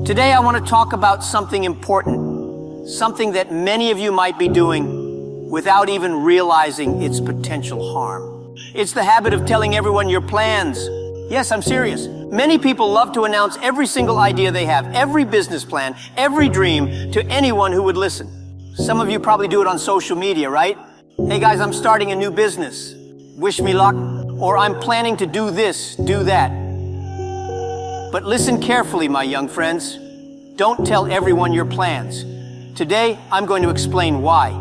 Today I want to talk about something important, something that many of you might be doing without even realizing its potential harm. It's the habit of telling everyone your plans. Yes, I'm serious. Many people love to announce every single idea they have, every business plan, every dream to anyone who would listen. Some of you probably do it on social media, right? Hey guys, I'm starting a new business. Wish me luck. Or I'm planning to do this, do that. But listen carefully, my young friends. Don't tell everyone your plans. Today, I'm going to explain why.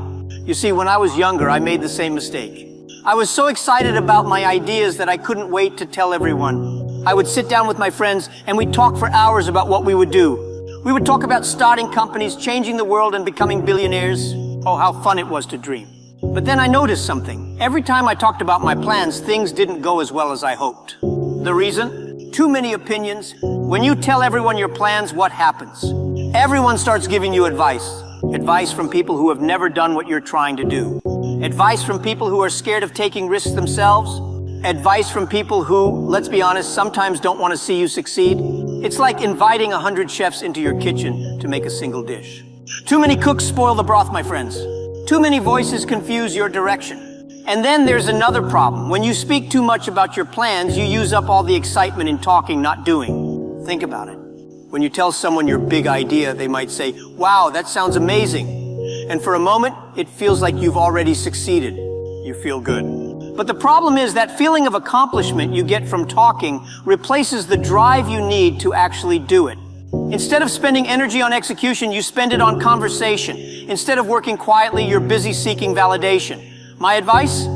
You see, when I was younger, I made the same mistake. I was so excited about my ideas that I couldn't wait to tell everyone. I would sit down with my friends and we'd talk for hours about what we would do. We would talk about starting companies, changing the world, and becoming billionaires. Oh, how fun it was to dream. But then I noticed something. Every time I talked about my plans, things didn't go as well as I hoped. The reason? Too many opinions. When you tell everyone your plans, what happens? Everyone starts giving you advice. Advice from people who have never done what you're trying to do. Advice from people who are scared of taking risks themselves. Advice from people who, let's be honest, sometimes don't want to see you succeed. It's like inviting 100 chefs into your kitchen to make a single dish. Too many cooks spoil the broth, my friends. Too many voices confuse your direction. And then there's another problem. When you speak too much about your plans, you use up all the excitement in talking, not doing. Think about it. When you tell someone your big idea, they might say, "Wow, that sounds amazing." And for a moment, it feels like you've already succeeded. You feel good. But the problem is that feeling of accomplishment you get from talking replaces the drive you need to actually do it. Instead of spending energy on execution, you spend it on conversation. Instead of working quietly, you're busy seeking validation. My advice?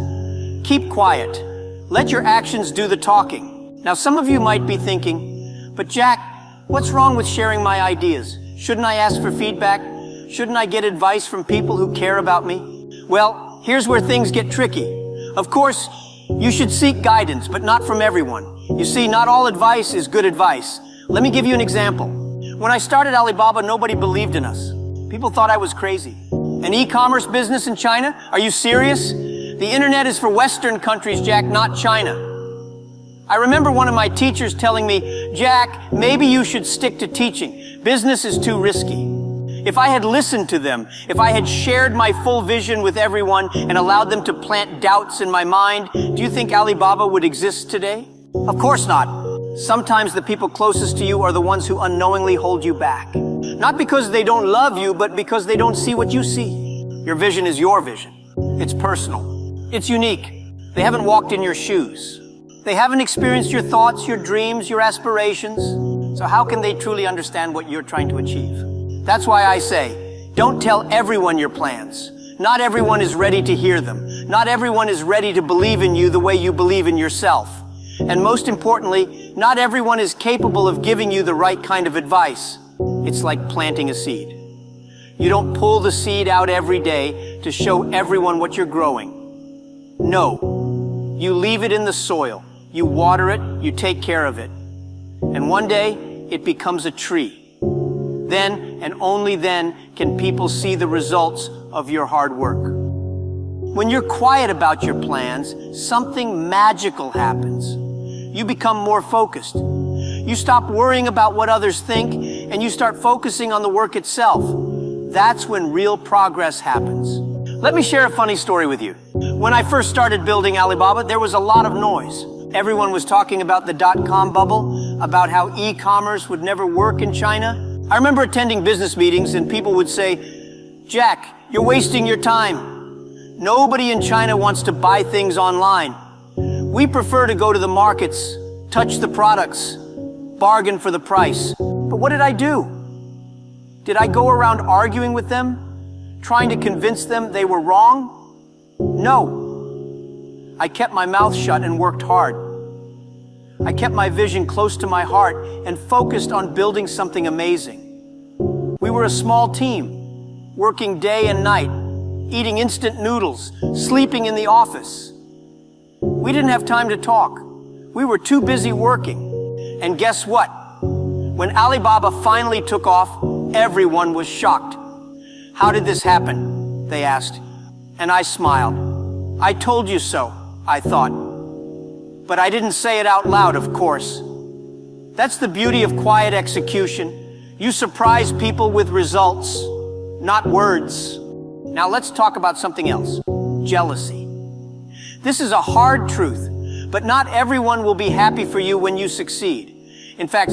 Keep quiet. Let your actions do the talking. Now, some of you might be thinking, "But Jack, what's wrong with sharing my ideas? Shouldn't I ask for feedback? Shouldn't I get advice from people who care about me?" Well, here's where things get tricky. Of course, you should seek guidance, but not from everyone. You see, not all advice is good advice. Let me give you an example. When I started Alibaba, nobody believed in us. People thought I was crazy. An e-commerce business in China? Are you serious? The internet is for Western countries, Jack, not China. I remember one of my teachers telling me, "Jack, maybe you should stick to teaching. Business is too risky." If I had listened to them, if I had shared my full vision with everyone and allowed them to plant doubts in my mind, do you think Alibaba would exist today? Of course not. Sometimes the people closest to you are the ones who unknowingly hold you back. Not because they don't love you, but because they don't see what you see. Your vision is your vision. It's personal. It's unique. They haven't walked in your shoes. They haven't experienced your thoughts, your dreams, your aspirations. So how can they truly understand what you're trying to achieve? That's why I say, don't tell everyone your plans. Not everyone is ready to hear them. Not everyone is ready to believe in you the way you believe in yourself. And most importantly, not everyone is capable of giving you the right kind of advice. It's like planting a seed. You don't pull the seed out every day to show everyone what you're growing. No, you leave it in the soil. You water it, you take care of it. And one day, it becomes a tree. Then, and only then, can people see the results of your hard work. When you're quiet about your plans, something magical happens. You become more focused. You stop worrying about what others think, and you start focusing on the work itself. That's when real progress happens. Let me share a funny story with you. When I first started building Alibaba, there was a lot of noise. Everyone was talking about the dot-com bubble, about how e-commerce would never work in China. I remember attending business meetings and people would say, "Jack, you're wasting your time. Nobody in China wants to buy things online. We prefer to go to the markets, touch the products, bargain for the price." But what did I do? Did I go around arguing with them, trying to convince them they were wrong? No. I kept my mouth shut and worked hard. I kept my vision close to my heart and focused on building something amazing. We were a small team, working day and night, eating instant noodles, sleeping in the office. We didn't have time to talk. We were too busy working. And guess what? When Alibaba finally took off, everyone was shocked. "How did this happen?" they asked. And I smiled. "I told you so," I thought. But I didn't say it out loud, of course. That's the beauty of quiet execution. You surprise people with results, not words. Now let's talk about something else. Jealousy. This is a hard truth, but not everyone will be happy for you when you succeed. In fact,